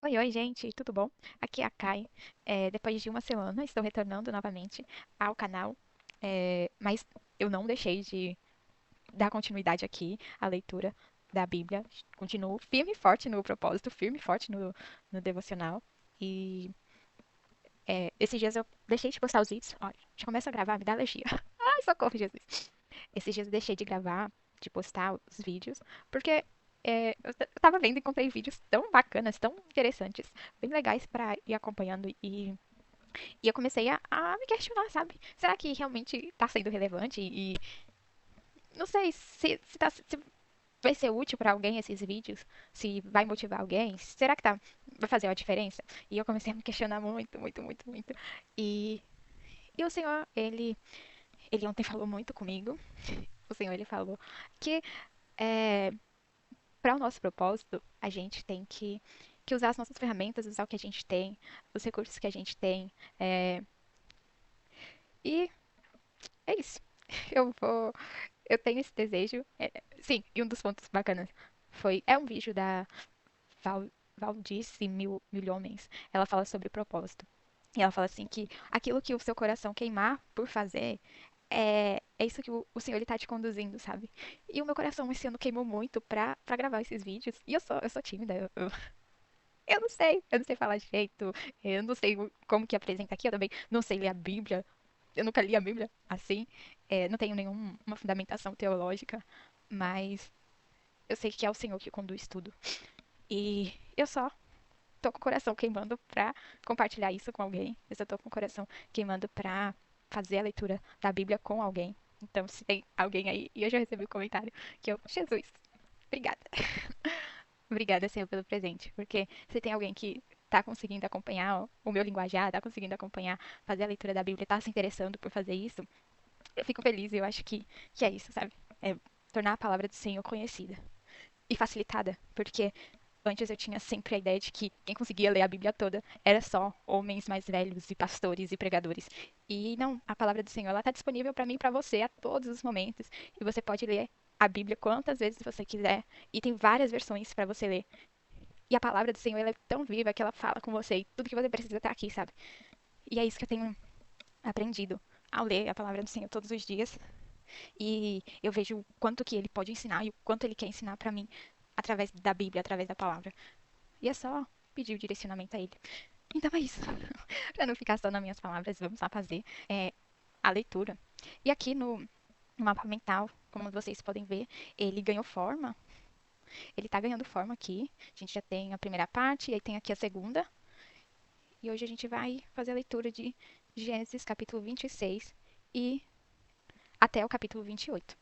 Oi, oi, gente, tudo bom? Aqui é a Kai. Depois de uma semana, estou retornando novamente ao canal, mas eu não deixei de dar continuidade aqui à leitura da Bíblia. Continuo firme e forte no propósito, firme e forte no devocional. E esses dias eu deixei de postar os vídeos. Ó, já começo a gravar, me dá alergia. Ai, socorro, Jesus. Esses dias eu deixei de gravar, de postar os vídeos, porque eu tava vendo e encontrei vídeos tão bacanas, tão interessantes, bem legais pra ir acompanhando e eu comecei a me questionar, sabe? Será que realmente tá sendo relevante? E não sei se vai ser útil pra alguém esses vídeos, se vai motivar alguém, será que vai fazer uma diferença? E eu comecei a me questionar muito, muito, muito, muito. E, e o Senhor, ele ontem falou muito comigo. O Senhor, ele falou que é, para o nosso propósito, a gente tem que usar as nossas ferramentas, usar o que a gente tem, os recursos que a gente tem. é, e é isso. Eu vou. Eu tenho esse desejo. Sim, e um dos pontos bacanas é um vídeo da Val, Valdice Mil Homens. Ela fala sobre propósito. E ela fala assim que aquilo que o seu coração queimar por fazer é isso que o Senhor ele tá te conduzindo, sabe? E o meu coração esse ano queimou muito pra gravar esses vídeos. E eu sou tímida, eu não sei falar direito, eu não sei como que apresenta aqui, eu também não sei ler a Bíblia, eu nunca li a Bíblia assim, não tenho nenhuma fundamentação teológica, mas eu sei que é o Senhor que conduz tudo. E eu só tô com o coração queimando pra compartilhar isso com alguém, eu só tô com o coração queimando pra fazer a leitura da Bíblia com alguém. Então, se tem alguém aí, e eu já recebi o comentário que Jesus, obrigada. Obrigada, Senhor, pelo presente. Porque se tem alguém que tá conseguindo acompanhar o meu linguajar, tá conseguindo acompanhar, fazer a leitura da Bíblia, tá se interessando por fazer isso, eu fico feliz e eu acho que é isso, sabe? É tornar a palavra do Senhor conhecida e facilitada. Porque antes eu tinha sempre a ideia de que quem conseguia ler a Bíblia toda era só homens mais velhos e pastores e pregadores. E não, a palavra do Senhor ela tá disponível para mim e para você a todos os momentos. E você pode ler a Bíblia quantas vezes você quiser. E tem várias versões para você ler. E a palavra do Senhor ela é tão viva que ela fala com você e tudo que você precisa tá aqui, sabe? E é isso que eu tenho aprendido ao ler a palavra do Senhor todos os dias. E eu vejo o quanto que ele pode ensinar e o quanto ele quer ensinar para mim através da Bíblia, através da palavra. E é só pedir o direcionamento a ele. Então é isso. Para não ficar só nas minhas palavras, vamos lá fazer a leitura. E aqui no mapa mental, como vocês podem ver, ele ganhou forma. Ele tá ganhando forma aqui. A gente já tem a primeira parte, e aí tem aqui a segunda. E hoje a gente vai fazer a leitura de Gênesis capítulo 26 e até o capítulo 28.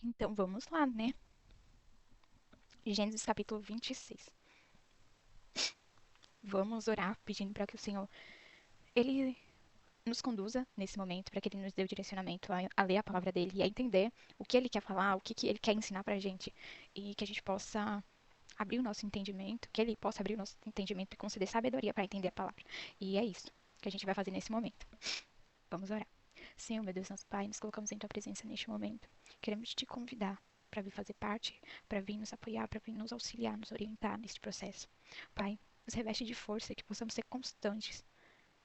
Então vamos lá, né? Gênesis capítulo 26. Vamos orar pedindo para que o Senhor ele nos conduza nesse momento, para que ele nos dê o direcionamento a ler a palavra dele e a entender o que ele quer falar, o que ele quer ensinar pra gente e que a gente possa abrir o nosso entendimento, que ele possa abrir o nosso entendimento e conceder sabedoria para entender a palavra. E é isso que a gente vai fazer nesse momento. Vamos orar. Senhor, meu Deus, nosso Pai, nos colocamos em Tua presença neste momento. Queremos te convidar para vir fazer parte, para vir nos apoiar, para vir nos auxiliar, nos orientar neste processo. Pai, nos reveste de força, que possamos ser constantes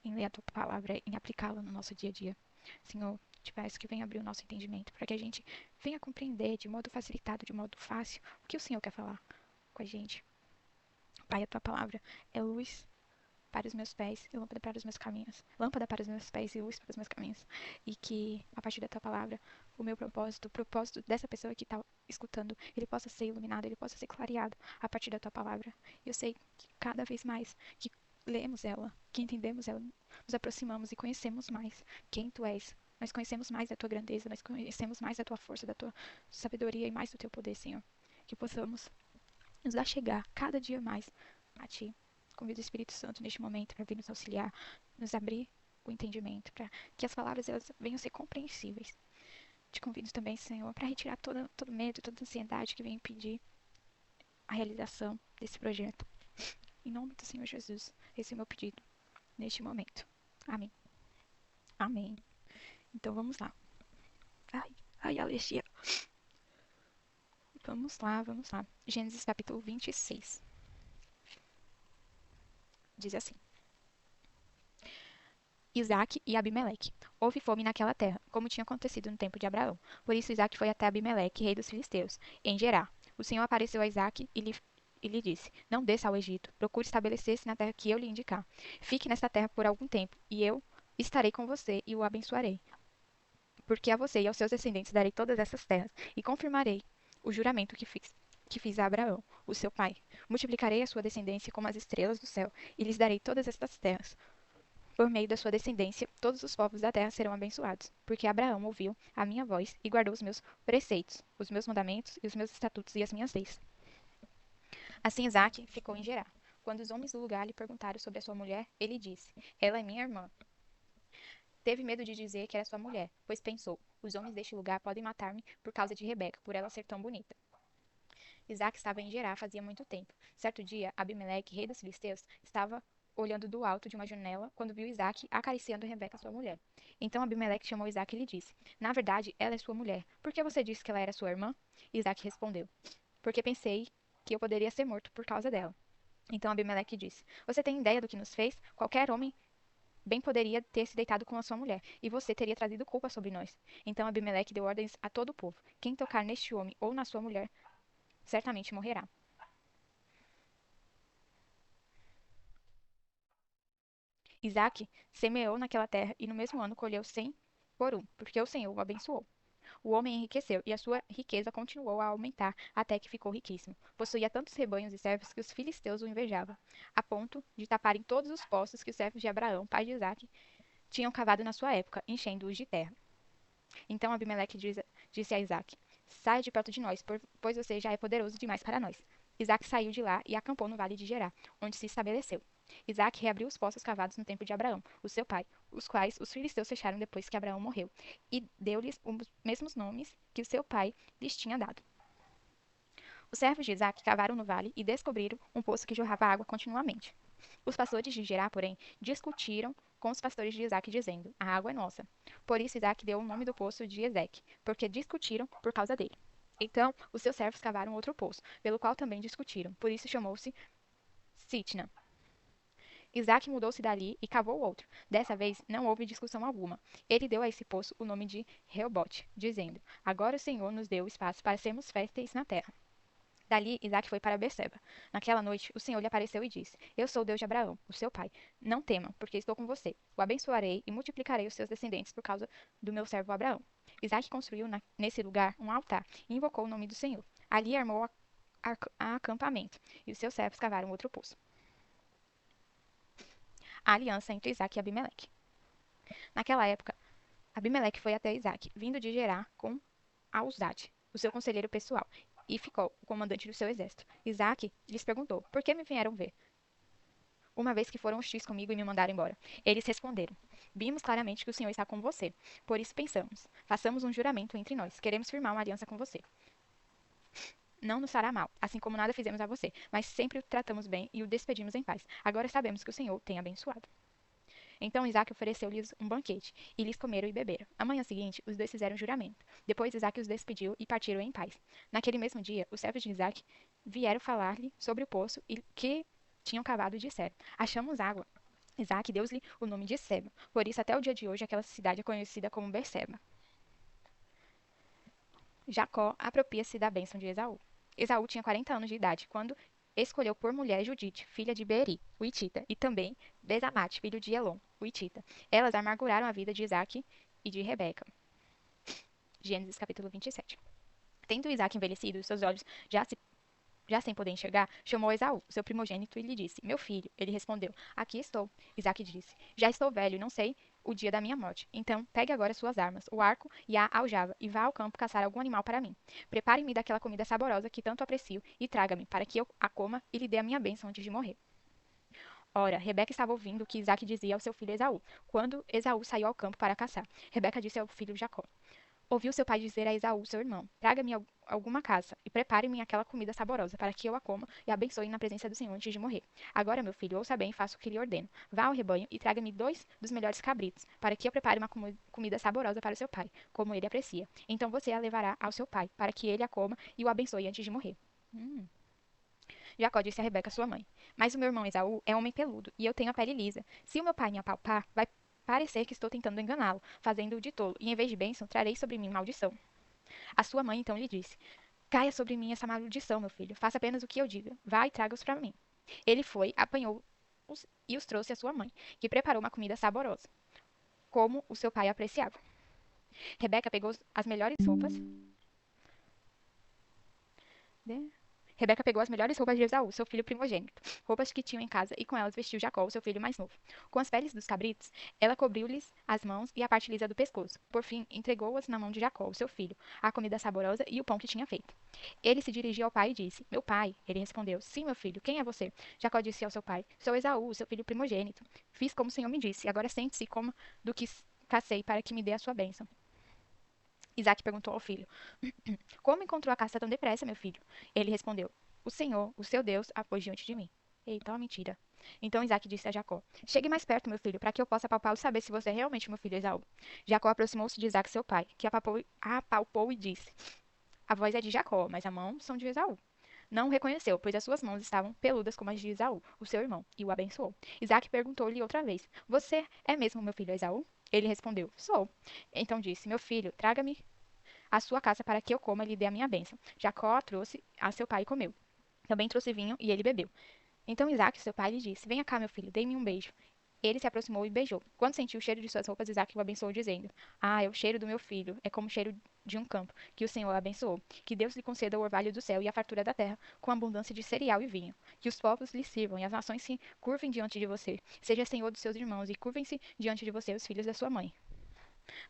em ler a Tua palavra, em aplicá-la no nosso dia a dia. Senhor, te peço que venha abrir o nosso entendimento, para que a gente venha compreender de modo facilitado, de modo fácil, o que o Senhor quer falar com a gente. Pai, a Tua palavra é luz para os meus pés e lâmpada para os meus caminhos. Lâmpada para os meus pés e luz para os meus caminhos. E que, a partir da tua palavra, o meu propósito, o propósito dessa pessoa que está escutando, ele possa ser iluminado, ele possa ser clareado a partir da tua palavra. E eu sei que cada vez mais que lemos ela, que entendemos ela, nos aproximamos e conhecemos mais quem tu és. Nós conhecemos mais da tua grandeza, nós conhecemos mais da tua força, da tua sabedoria e mais do teu poder, Senhor. Que possamos nos achegar cada dia mais a Ti. Convido o Espírito Santo neste momento para vir nos auxiliar, nos abrir o entendimento, para que as palavras elas venham ser compreensíveis. Te convido também, Senhor, para retirar todo medo, toda ansiedade que vem impedir a realização desse projeto. Em nome do Senhor Jesus, esse é o meu pedido neste momento. Amém. Amém. Então vamos lá. Ai, ai, alergia. Vamos lá, vamos lá. Gênesis capítulo 26. Diz assim: Isaque e Abimeleque. Houve fome naquela terra, como tinha acontecido no tempo de Abraão. Por isso Isaque foi até Abimeleque, rei dos filisteus, em Gerar. O Senhor apareceu a Isaque e lhe disse: Não desça ao Egito, procure estabelecer-se na terra que eu lhe indicar. Fique nesta terra por algum tempo, e eu estarei com você e o abençoarei. Porque a você e aos seus descendentes darei todas essas terras, e confirmarei o juramento que fiz a Abraão, o seu pai. Multiplicarei a sua descendência como as estrelas do céu, e lhes darei todas estas terras. Por meio da sua descendência, todos os povos da terra serão abençoados, porque Abraão ouviu a minha voz e guardou os meus preceitos, os meus mandamentos e os meus estatutos e as minhas leis. Assim Isaque ficou em Gerar. Quando os homens do lugar lhe perguntaram sobre a sua mulher, ele disse: Ela é minha irmã. Teve medo de dizer que era sua mulher, pois pensou: os homens deste lugar podem matar-me por causa de Rebeca, por ela ser tão bonita. Isaac estava em Gerar fazia muito tempo. Certo dia, Abimeleque, rei dos filisteus, estava olhando do alto de uma janela quando viu Isaac acariciando Rebeca, sua mulher. Então Abimeleque chamou Isaac e lhe disse: Na verdade, ela é sua mulher. Por que você disse que ela era sua irmã? Isaac respondeu: Porque pensei que eu poderia ser morto por causa dela. Então Abimeleque disse: Você tem ideia do que nos fez? Qualquer homem bem poderia ter se deitado com a sua mulher, e você teria trazido culpa sobre nós. Então Abimeleque deu ordens a todo o povo: Quem tocar neste homem ou na sua mulher, certamente morrerá. Isaac semeou naquela terra e no mesmo ano colheu 100 por um, porque o Senhor o abençoou. O homem enriqueceu e a sua riqueza continuou a aumentar até que ficou riquíssimo. Possuía tantos rebanhos e servos que os filisteus o invejavam, a ponto de taparem todos os poços que os servos de Abraão, pai de Isaac, tinham cavado na sua época, enchendo-os de terra. Então Abimeleque disse a Isaac: Saia de perto de nós, pois você já é poderoso demais para nós. Isaac saiu de lá e acampou no vale de Gerar, onde se estabeleceu. Isaac reabriu os poços cavados no tempo de Abraão, o seu pai, os quais os filisteus fecharam depois que Abraão morreu, e deu-lhes os mesmos nomes que o seu pai lhes tinha dado. Os servos de Isaac cavaram no vale e descobriram um poço que jorrava água continuamente. Os pastores de Gerá, porém, discutiram com os pastores de Isaac, dizendo: A água é nossa. Por isso Isaac deu o nome do poço de Ezeque, porque discutiram por causa dele. Então os seus servos cavaram outro poço, pelo qual também discutiram. Por isso chamou-se Sitna. Isaac mudou-se dali e cavou outro. Dessa vez não houve discussão alguma. Ele deu a esse poço o nome de Reobote, dizendo: Agora o Senhor nos deu espaço para sermos férteis na terra. Dali, Isaac foi para Berseba. Naquela noite, o Senhor lhe apareceu e disse: Eu sou o Deus de Abraão, o seu pai. Não tema, porque estou com você. O abençoarei e multiplicarei os seus descendentes por causa do meu servo Abraão. Isaac construiu nesse lugar um altar e invocou o nome do Senhor. Ali armou acampamento, e os seus servos cavaram outro poço. A aliança entre Isaac e Abimeleque. Naquela época, Abimeleque foi até Isaac, vindo de Gerar com Ausdate, o seu conselheiro pessoal, e ficou o comandante do seu exército. Isaac lhes perguntou: Por que me vieram ver? Uma vez que foram hostis comigo e me mandaram embora. Eles responderam: Vimos claramente que o Senhor está com você. Por isso pensamos: façamos um juramento entre nós. Queremos firmar uma aliança com você. Não nos fará mal, assim como nada fizemos a você, mas sempre o tratamos bem e o despedimos em paz. Agora sabemos que o Senhor tem abençoado. Então Isaac ofereceu-lhes um banquete, e eles comeram e beberam. A manhã seguinte, os dois fizeram juramento. Depois Isaac os despediu e partiram em paz. Naquele mesmo dia, os servos de Isaac vieram falar-lhe sobre o poço que tinham cavado e disseram: Achamos água. Isaac deu-lhe o nome de Seba. Por isso, até o dia de hoje, aquela cidade é conhecida como Berseba. Jacó apropria-se da bênção de Esaú. Esaú tinha 40 anos de idade quando escolheu por mulher Judite, filha de Beeri, o Hitita, e também Besamate, filho de Elon, o Hitita. Elas amarguraram a vida de Isaque e de Rebeca. Gênesis capítulo 27. Tendo Isaque envelhecido, seus olhos já sem poder enxergar, chamou Esaú, seu primogênito, e lhe disse: Meu filho. Ele respondeu: Aqui estou. Isaque disse: Já estou velho e não sei o dia da minha morte. Então, pegue agora suas armas, o arco e a aljava, e vá ao campo caçar algum animal para mim. Prepare-me daquela comida saborosa que tanto aprecio e traga-me, para que eu a coma e lhe dê a minha bênção antes de morrer. Ora, Rebeca estava ouvindo o que Isaque dizia ao seu filho Esaú, quando Esaú saiu ao campo para caçar. Rebeca disse ao filho Jacó: Ouviu seu pai dizer a Esaú, seu irmão: Traga-me alguma caça e prepare-me aquela comida saborosa, para que eu a coma e a abençoe na presença do Senhor antes de morrer. Agora, meu filho, ouça bem e faça o que lhe ordeno. Vá ao rebanho e traga-me 2 dos melhores cabritos, para que eu prepare uma comida saborosa para seu pai, como ele aprecia. Então você a levará ao seu pai, para que ele a coma e o abençoe antes de morrer. Hum. Jacó disse a Rebeca, sua mãe: Mas o meu irmão Esaú é homem peludo, e eu tenho a pele lisa. Se o meu pai me apalpar, vai parecer que estou tentando enganá-lo, fazendo-o de tolo, e em vez de bênção, trarei sobre mim maldição. A sua mãe então lhe disse: Caia sobre mim essa maldição, meu filho. Faça apenas o que eu diga. Vá e traga-os para mim. Ele foi, apanhou-os e os trouxe à sua mãe, que preparou uma comida saborosa, como o seu pai apreciava. Rebeca pegou as melhores roupas. Né? Rebeca pegou as melhores roupas de Esaú, seu filho primogênito, roupas que tinham em casa, e com elas vestiu Jacó, o seu filho mais novo. Com as peles dos cabritos, ela cobriu-lhes as mãos e a parte lisa do pescoço. Por fim, entregou-as na mão de Jacó, o seu filho, a comida saborosa e o pão que tinha feito. Ele se dirigiu ao pai e disse: Meu pai. Ele respondeu: Sim, meu filho, quem é você? Jacó disse ao seu pai: Sou Esaú, seu filho primogênito. Fiz como o Senhor me disse, agora sente-se e coma do que cacei para que me dê a sua bênção. Isaac perguntou ao filho: Como encontrou a caça tão depressa, meu filho? Ele respondeu: O Senhor, o seu Deus, a pôs diante de mim. Eita, uma mentira. Então Isaac disse a Jacó: Chegue mais perto, meu filho, para que eu possa apalpá-lo e saber se você é realmente meu filho Esaú. Jacó aproximou-se de Isaac, seu pai, que apalpou e disse: A voz é de Jacó, mas as mãos são de Esaú. Não o reconheceu, pois as suas mãos estavam peludas como as de Esaú, o seu irmão, e o abençoou. Isaac perguntou-lhe outra vez: Você é mesmo meu filho Esaú? Ele respondeu: Sou. Então disse: Meu filho, traga-me a sua caça para que eu coma e lhe dê a minha bênção. Jacó a trouxe a seu pai e comeu. Também trouxe vinho e ele bebeu. Então Isaac, seu pai, lhe disse: Venha cá, meu filho, dê-me um beijo. Ele se aproximou e beijou. Quando sentiu o cheiro de suas roupas, Isaac o abençoou, dizendo: Ah, é o cheiro do meu filho, é como o cheiro de um campo, que o Senhor abençoou. Que Deus lhe conceda o orvalho do céu e a fartura da terra, com abundância de cereal e vinho. Que os povos lhe sirvam e as nações se curvem diante de você. Seja senhor dos seus irmãos e curvem-se diante de você os filhos da sua mãe.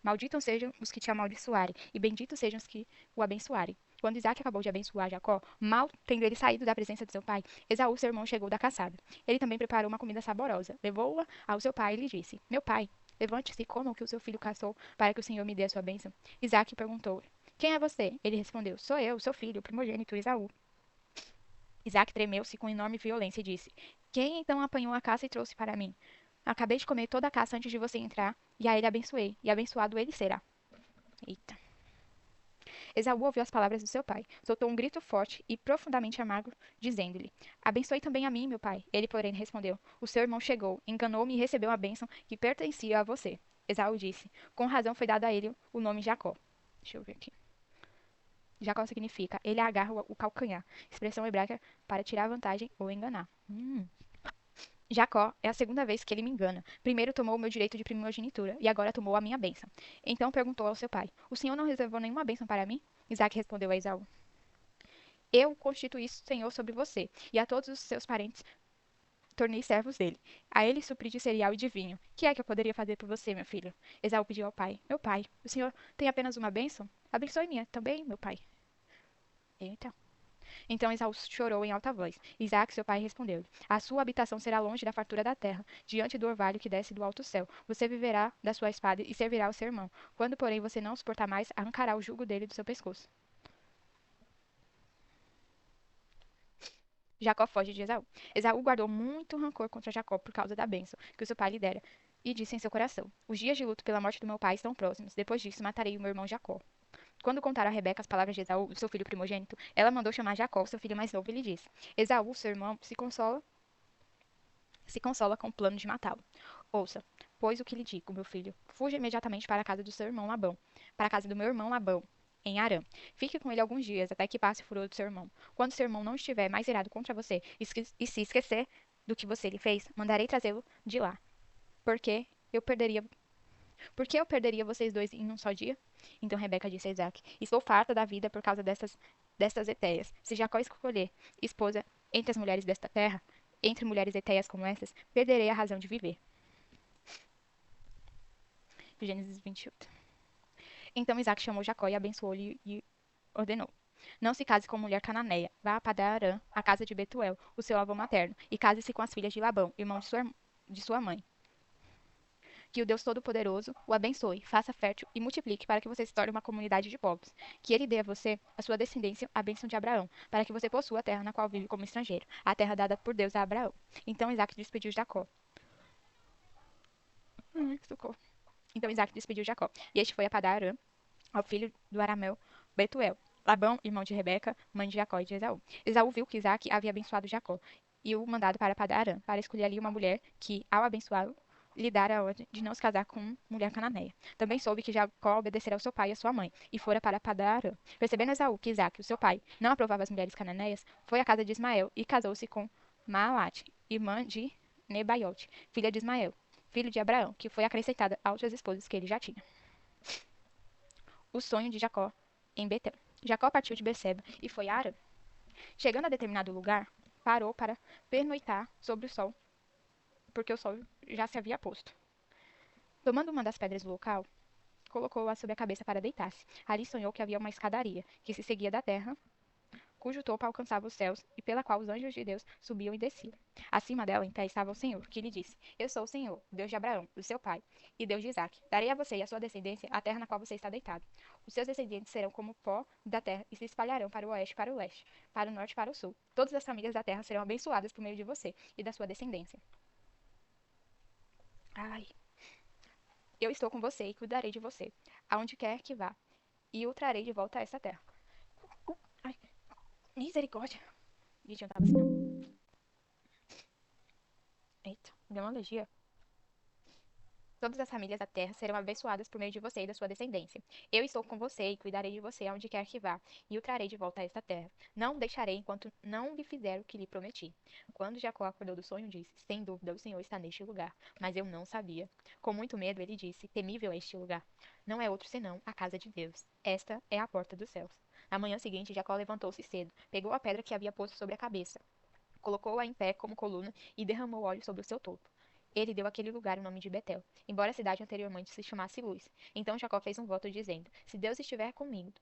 Malditos sejam os que te amaldiçoarem, e benditos sejam os que o abençoarem. Quando Isaac acabou de abençoar Jacó, mal tendo ele saído da presença de seu pai, Esaú, seu irmão, chegou da caçada. Ele também preparou uma comida saborosa, levou-a ao seu pai e lhe disse: Meu pai, levante-se e coma o que o seu filho caçou, para que o Senhor me dê a sua bênção. Isaac perguntou: Quem é você? Ele respondeu: Sou eu, seu filho, o primogênito Esaú. Isaac tremeu-se com enorme violência e disse: Quem então apanhou a caça e trouxe para mim? Acabei de comer toda a caça antes de você entrar, e a ele abençoei, e abençoado ele será. Eita. Esaú ouviu as palavras do seu pai, soltou um grito forte e profundamente amargo, dizendo-lhe: Abençoe também a mim, meu pai. Ele, porém, respondeu: O seu irmão chegou, enganou-me e recebeu a bênção que pertencia a você. Esaú disse: Com razão foi dado a ele o nome Jacó. Deixa eu ver aqui. Jacó significa ele agarra o calcanhar, expressão hebraica para tirar vantagem ou enganar. Jacó é a segunda vez que ele me engana. Primeiro tomou o meu direito de primogenitura e agora tomou a minha bênção. Então perguntou ao seu pai: O senhor não reservou nenhuma bênção para mim? Isaac respondeu a Esaú: Eu constituí senhor sobre você, e a todos os seus parentes tornei servos dele. A ele supri de cereal e de vinho. Que é que eu poderia fazer por você, meu filho? Esaú pediu ao pai: Meu pai, o senhor tem apenas uma bênção? Abençoe-me também, meu pai. Eita. Então Esaú chorou em alta voz. Isaac, seu pai, respondeu-lhe: A sua habitação será longe da fartura da terra, diante do orvalho que desce do alto céu. Você viverá da sua espada e servirá ao seu irmão. Quando, porém, você não suportar mais, arrancará o jugo dele do seu pescoço. Jacó foge de Esaú. Esaú guardou muito rancor contra Jacó por causa da bênção que o seu pai lhe dera, e disse em seu coração: Os dias de luto pela morte do meu pai estão próximos. Depois disso, matarei o meu irmão Jacó. Quando contaram a Rebeca as palavras de Esaú, seu filho primogênito, ela mandou chamar Jacó, seu filho mais novo, e lhe disse: Esaú, seu irmão, se consola com o plano de matá-lo. Ouça, pois o que lhe digo, meu filho. Fuja imediatamente para a casa do seu irmão Labão, para a casa do meu irmão Labão, em Harã. Fique com ele alguns dias, até que passe o furor do seu irmão. Quando seu irmão não estiver mais irado contra você e se esquecer do que você lhe fez, mandarei trazê-lo de lá. Porque eu perderia Por que eu perderia vocês dois em um só dia? Então Rebeca disse a Isaac: Estou farta da vida por causa destas eteias. Se Jacó escolher esposa entre as mulheres desta terra, entre mulheres eteias como essas, perderei a razão de viver. Gênesis 28. Então Isaac chamou Jacó e abençoou-lhe e ordenou: Não se case com mulher cananeia. Vá a Padarã, a casa de Betuel, o seu avô materno, e case-se com as filhas de Labão, irmão de sua mãe. Que o Deus Todo-Poderoso o abençoe, faça fértil e multiplique para que você se torne uma comunidade de povos. Que ele dê a você, a sua descendência, a bênção de Abraão, para que você possua a terra na qual vive como estrangeiro, a terra dada por Deus a Abraão. Então Isaac despediu Jacó. Socorro. Então Isaac despediu Jacó. E este foi a Padã-Arã, ao filho do arameu Betuel. Labão, irmão de Rebeca, mãe de Jacó e de Esaú. Esaú viu que Isaac havia abençoado Jacó e o mandado para Padã-Arã, para escolher ali uma mulher que, ao abençoá-lo, lhe dara a ordem de não se casar com mulher cananeia. Também soube que Jacó obedecera ao seu pai e à sua mãe, e fora para Padã-Arã. Percebendo Esaú que Isaac, o seu pai, não aprovava as mulheres cananeias, foi à casa de Ismael e casou-se com Maalate, irmã de Nebaiote, filha de Ismael, filho de Abraão, que foi acrescentada a outras esposas que ele já tinha. O sonho de Jacó em Betel. Jacó partiu de Beceba e foi a Arã. Chegando a determinado lugar, parou para pernoitar sobre o sol, porque o sol já se havia posto. Tomando uma das pedras do local, colocou-a sobre a cabeça para deitar-se. Ali sonhou que havia uma escadaria, que se seguia da terra, cujo topo alcançava os céus e pela qual os anjos de Deus subiam e desciam. Acima dela, em pé, estava o Senhor, que lhe disse: Eu sou o Senhor, Deus de Abraão, o seu pai, e Deus de Isaque. Darei a você e a sua descendência a terra na qual você está deitado. Os seus descendentes serão como o pó da terra e se espalharão para o oeste e para o leste, para o norte e para o sul. Todas as famílias da terra serão abençoadas por meio de você e da sua descendência. Ai. Eu estou com você e cuidarei de você, aonde quer que vá, e o trarei de volta a essa terra. Ai, misericórdia. Gente, eu não tava assim, não. Eita, deu uma alergia. Todas as famílias da terra serão abençoadas por meio de você e da sua descendência. Eu estou com você e cuidarei de você aonde quer que vá, e o trarei de volta a esta terra. Não o deixarei enquanto não lhe fizer o que lhe prometi. Quando Jacó acordou do sonho, disse: Sem dúvida, o Senhor está neste lugar. Mas eu não sabia. Com muito medo, ele disse: Temível é este lugar. Não é outro senão a casa de Deus. Esta é a porta dos céus. Na manhã seguinte, Jacó levantou-se cedo, pegou a pedra que havia posto sobre a cabeça, colocou-a em pé como coluna e derramou óleo sobre o seu topo. Ele deu àquele lugar o nome de Betel, embora a cidade anteriormente se chamasse Luz. Então Jacó fez um voto dizendo: Se Deus estiver comigo,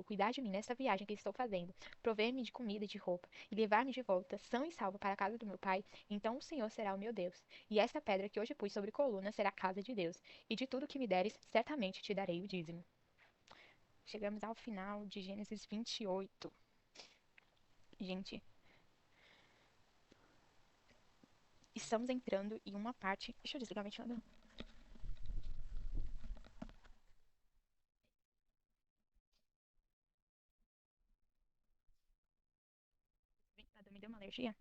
cuidar de mim nesta viagem que estou fazendo, prover-me de comida e de roupa, e levar-me de volta são e salvo para a casa do meu pai, então o Senhor será o meu Deus. E esta pedra que hoje pus sobre coluna será a casa de Deus. E de tudo que me deres, certamente te darei o dízimo. Chegamos ao final de Gênesis 28. Gente, estamos entrando em uma parte. Deixa eu desligar o ventilador. O ventilador me deu uma alergia.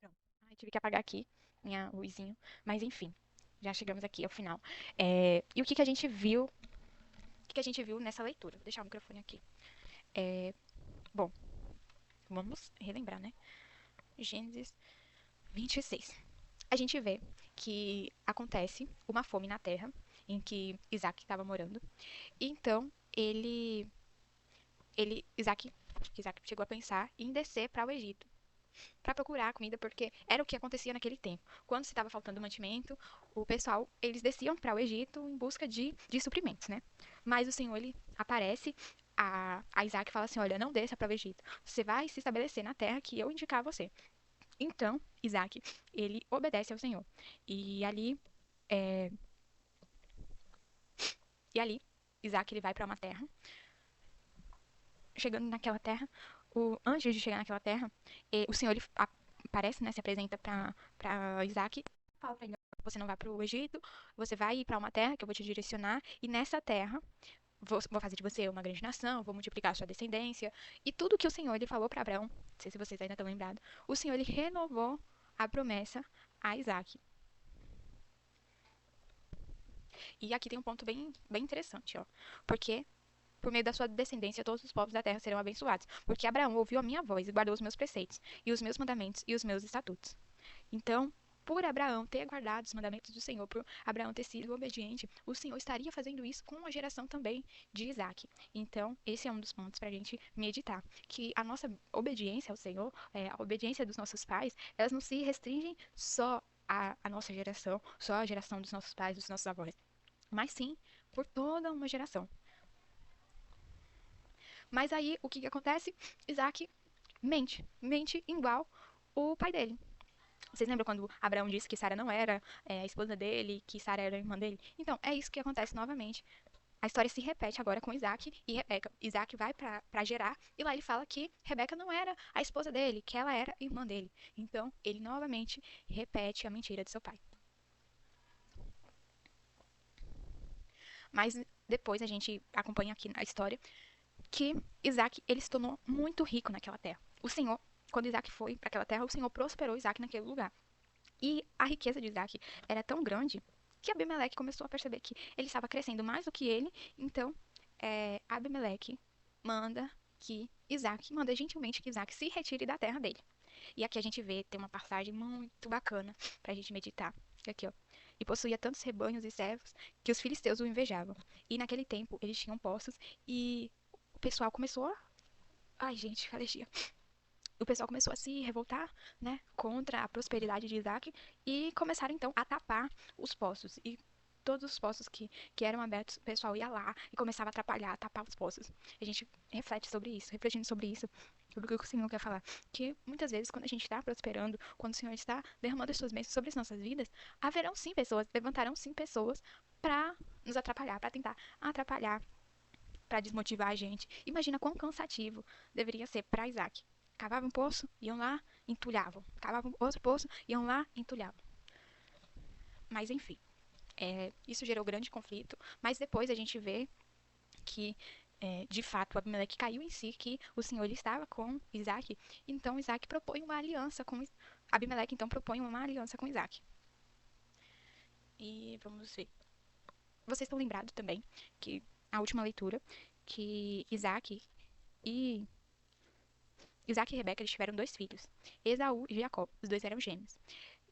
Pronto. Ai, tive que apagar aqui minha luzinho. Mas enfim, já chegamos aqui ao final. E o que que a gente viu? O que que a gente viu nessa leitura? Vou deixar o microfone aqui. É, bom, vamos relembrar, né? Gênesis 26. A gente vê que acontece uma fome na terra em que Isaac estava morando. E então Isaac chegou a pensar em descer para o Egito para procurar comida, porque era o que acontecia naquele tempo. Quando se estava faltando mantimento, o pessoal, eles desciam para o Egito em busca de suprimentos, né? Mas o Senhor, ele aparece a Isaac e fala assim: Olha, não desça para o Egito. Você vai se estabelecer na terra que eu indicar a você. Então, Isaac, ele obedece ao Senhor. E ali, é, e ali Isaac, ele vai para uma terra. Chegando naquela terra, antes de chegar naquela terra, o Senhor, ele aparece, né? Se apresenta para Isaac. Fala para ele: Você não vai para o Egito, você vai ir para uma terra que eu vou te direcionar. E nessa terra, vou fazer de você uma grande nação, vou multiplicar a sua descendência. E tudo que o Senhor ele falou para Abraão, não sei se vocês ainda estão lembrados, o Senhor ele renovou a promessa a Isaac. E aqui tem um ponto bem interessante, ó. Porque por meio da sua descendência, todos os povos da terra serão abençoados. Porque Abraão ouviu a minha voz e guardou os meus preceitos, e os meus mandamentos e os meus estatutos. Então, por Abraão ter guardado os mandamentos do Senhor, por Abraão ter sido obediente, o Senhor estaria fazendo isso com a geração também de Isaac. Então, esse é um dos pontos para a gente meditar. Que a nossa obediência ao Senhor, a obediência dos nossos pais, elas não se restringem só a nossa geração, só a geração dos nossos pais, dos nossos avós, mas sim por toda uma geração. Mas aí, o que que acontece? Isaac mente igual o pai dele. Vocês lembram quando Abraão disse que Sara não era a esposa dele, que Sara era a irmã dele? Então, é isso que acontece novamente. A história se repete agora com Isaac e Rebeca. Isaac vai para Gerar e lá ele fala que Rebeca não era a esposa dele, que ela era irmã dele. Então, ele novamente repete a mentira de seu pai. Mas depois a gente acompanha aqui na história que Isaac ele se tornou muito rico naquela terra. O Senhor, quando Isaac foi para aquela terra, o Senhor prosperou Isaac naquele lugar. E a riqueza de Isaac era tão grande que Abimeleque começou a perceber que ele estava crescendo mais do que ele. Então, Abimeleque manda manda gentilmente que Isaac se retire da terra dele. E aqui a gente vê, tem uma passagem muito bacana para a gente meditar. Aqui, ó. E possuía tantos rebanhos e servos que os filisteus o invejavam. E naquele tempo eles tinham poços e o pessoal começou a... Ai, gente, que alergia. O pessoal começou a se revoltar, né, contra a prosperidade de Isaac e começaram então a tapar os poços. E todos os poços que eram abertos, o pessoal ia lá e começava a atrapalhar, a tapar os poços. A gente reflete sobre isso, refletindo sobre isso, sobre o que o Senhor quer falar. Que muitas vezes, quando a gente está prosperando, quando o Senhor está derramando as suas bênçãos sobre as nossas vidas, haverão sim pessoas, levantarão sim pessoas para nos atrapalhar, para tentar atrapalhar, para desmotivar a gente. Imagina quão cansativo deveria ser para Isaac. Cavavam um poço, iam lá, entulhavam. Cavavam outro poço, iam lá, entulhavam. Mas enfim, isso gerou grande conflito. Mas depois a gente vê que, de fato, Abimeleque caiu em si, que o Senhor ele estava com Isaac. Então Isaac propõe uma aliança com Abimeleque, então propõe uma aliança com Isaac. E vamos ver. Vocês estão lembrados também que a última leitura, que Isaac e Rebeca eles tiveram dois filhos, Esaú e Jacó. Os dois eram gêmeos.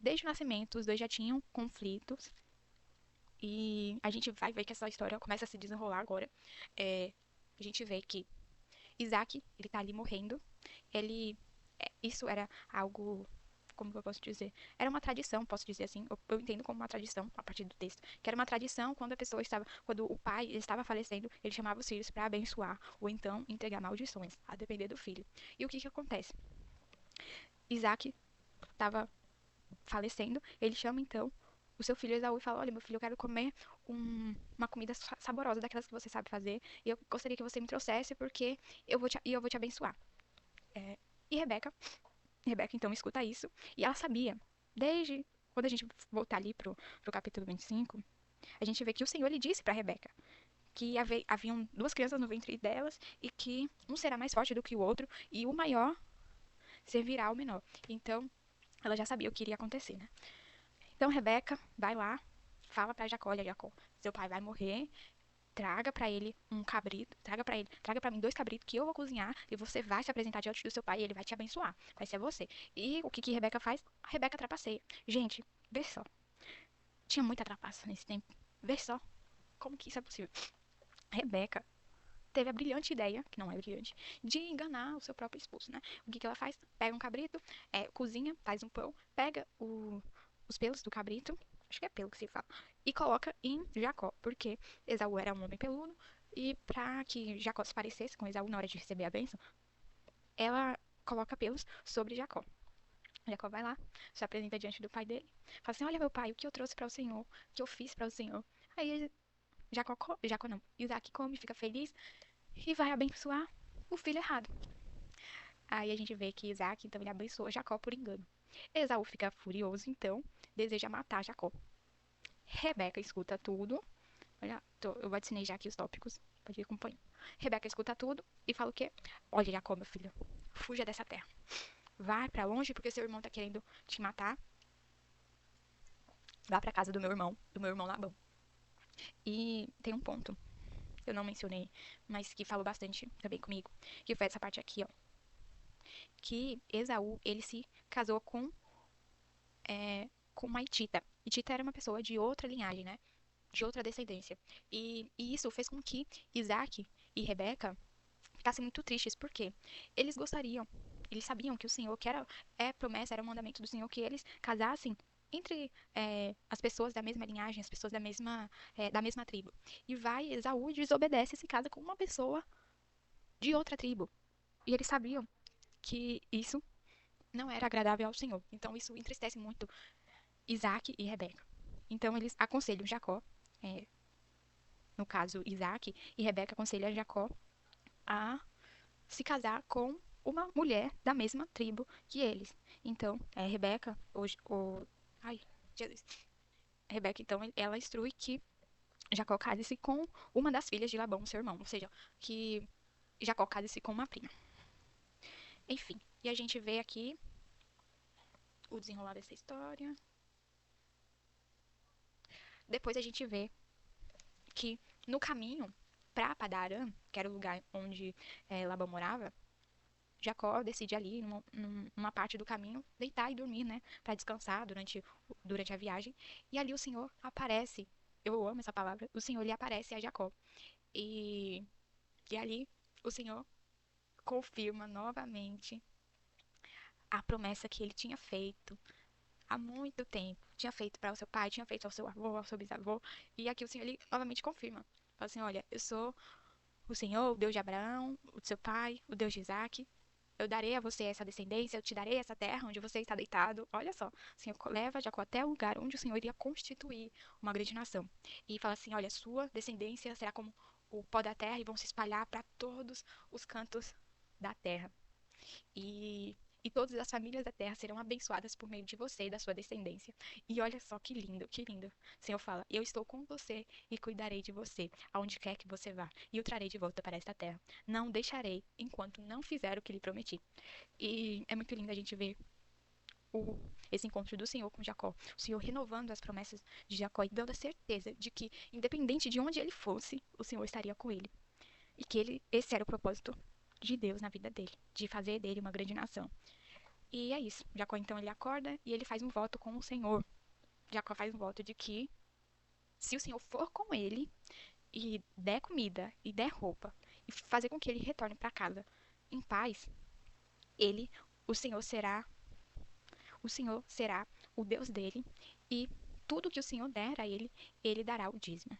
Desde o nascimento, os dois já tinham conflitos. E a gente vai ver que essa história começa a se desenrolar agora. A gente vê que Isaac, ele tá ali morrendo. Ele... isso era algo... Como que eu posso dizer? Era uma tradição, posso dizer assim. Eu entendo como uma tradição, a partir do texto. Que era uma tradição quando a pessoa estava... Quando o pai estava falecendo, ele chamava os filhos para abençoar. Ou então entregar maldições, a depender do filho. E o que que acontece? Isaac estava falecendo, ele chama então o seu filho Esaú e fala: Olha, meu filho, eu quero comer uma comida saborosa, daquelas que você sabe fazer, e eu gostaria que você me trouxesse, porque eu vou te abençoar. E Rebeca então escuta isso, e ela sabia, desde quando a gente voltar ali pro capítulo 25, a gente vê que o Senhor lhe disse para Rebeca que haviam duas crianças no ventre delas e que um será mais forte do que o outro e o maior servirá ao menor. Então, ela já sabia o que iria acontecer, né? Então Rebeca vai lá, fala para Jacó: Olha, Jacó, seu pai vai morrer, traga para ele um cabrito, traga para mim dois cabritos que eu vou cozinhar e você vai se apresentar diante do seu pai e ele vai te abençoar. Vai ser você. E o que que Rebeca faz? A Rebeca trapaceia. Gente, vê só. Tinha muita trapaça nesse tempo. Vê só. Como que isso é possível? Rebeca teve a brilhante ideia, que não é brilhante, de enganar o seu próprio esposo, né? O que que ela faz? Pega um cabrito, cozinha, faz um pão, pega os pelos do cabrito, acho que é pelo que se fala, e coloca em Jacó, porque Esaú era um homem peludo, e para que Jacó se parecesse com Esaú na hora de receber a bênção, ela coloca pelos sobre Jacó. Jacó vai lá, se apresenta diante do pai dele, fala assim: Olha, meu pai, o que eu trouxe para o Senhor, o que eu fiz para o Senhor. Aí Jacó não, Isaac come, fica feliz e vai abençoar o filho errado. Aí a gente vê que Isaac, então, ele abençoa Jacó por engano. Esaú fica furioso, então, deseja matar Jacó. Rebeca escuta tudo. Olha, eu vaticinei já aqui os tópicos. Pode ir acompanhando. Rebeca escuta tudo e fala o quê? Olha, Jacó, meu filho, fuja dessa terra. Vai pra longe porque seu irmão tá querendo te matar. Vá pra casa do meu irmão Labão. E tem um ponto, eu não mencionei, mas que falou bastante também comigo, que foi essa parte aqui, ó. Que Esaú, ele se casou com uma Hitita. Hitita era uma pessoa de outra linhagem, né? De outra descendência. E isso fez com que Isaac e Rebeca ficassem muito tristes, porque eles sabiam que o Senhor, que era promessa, era o mandamento do Senhor, que eles casassem entre as pessoas da mesma linhagem, as pessoas da mesma tribo. E vai, Esaú desobedece e se casa com uma pessoa de outra tribo. E eles sabiam que isso não era agradável ao Senhor. Então isso entristece muito Isaac e Rebeca. Então eles aconselham Jacó, é, no caso Isaac, e Rebeca aconselha Jacó a se casar com uma mulher da mesma tribo que eles. Então, Rebeca, ai, Jesus. Rebeca, então, ela instrui que Jacó case-se com uma das filhas de Labão, seu irmão. Ou seja, que Jacó case-se com uma prima. Enfim, e a gente vê aqui o desenrolar dessa história. Depois a gente vê que no caminho para Padarã, que era o lugar onde Labão morava, Jacó decide ali, numa parte do caminho, deitar e dormir, né? Para descansar durante a viagem. E ali o Senhor aparece. Eu amo essa palavra. O Senhor lhe aparece a Jacó. E, e ali o Senhor confirma novamente a promessa que ele tinha feito há muito tempo. Tinha feito para o seu pai, tinha feito ao seu avô, ao seu bisavô. E aqui o Senhor ele novamente confirma. Fala assim: olha, eu sou o Senhor, o Deus de Abraão, o seu pai, o Deus de Isaac. Eu darei a você essa descendência, eu te darei essa terra onde você está deitado. Olha só, o Senhor leva Jacó até o lugar onde o Senhor iria constituir uma grande nação. E fala assim: olha, sua descendência será como o pó da terra e vão se espalhar para todos os cantos da terra. E todas as famílias da terra serão abençoadas por meio de você e da sua descendência. E olha só que lindo, que lindo. O Senhor fala: eu estou com você e cuidarei de você, aonde quer que você vá, e o trarei de volta para esta terra. Não deixarei enquanto não fizer o que lhe prometi. E é muito lindo a gente ver esse encontro do Senhor com Jacó. O Senhor renovando as promessas de Jacó e dando a certeza de que, independente de onde ele fosse, o Senhor estaria com ele. E que esse era o propósito de Deus na vida dele, de fazer dele uma grande nação. E é isso. Jacó então ele acorda e ele faz um voto com o Senhor. Jacó faz um voto de que se o Senhor for com ele e der comida e der roupa e fazer com que ele retorne para casa em paz, ele, o Senhor será o Senhor será o Deus dele e tudo que o Senhor der a ele, ele dará o dízimo.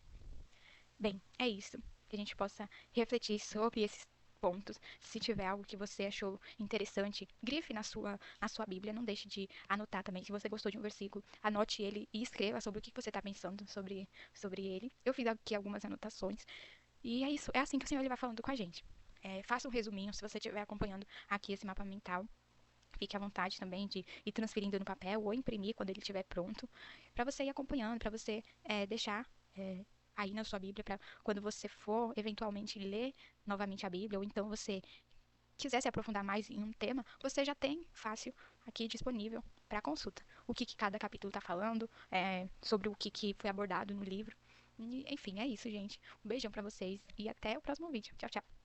Bem, é isso. Que a gente possa refletir sobre esses pontos. Se tiver algo que você achou interessante, grife na sua Bíblia. Não deixe de anotar também. Se você gostou de um versículo, anote ele e escreva sobre o que você está pensando sobre ele. Eu fiz aqui algumas anotações. E é isso. É assim que o Senhor ele vai falando com a gente. Faça um resuminho se você estiver acompanhando aqui esse mapa mental. Fique à vontade também de ir transferindo no papel ou imprimir quando ele estiver pronto, para você ir acompanhando, para você deixar aí na sua Bíblia, para quando você for eventualmente ler novamente a Bíblia, ou então você quiser se aprofundar mais em um tema, você já tem fácil aqui disponível para consulta. O que cada capítulo está falando, sobre o que foi abordado no livro. E, enfim, é isso, gente. Um beijão para vocês e até o próximo vídeo. Tchau, tchau.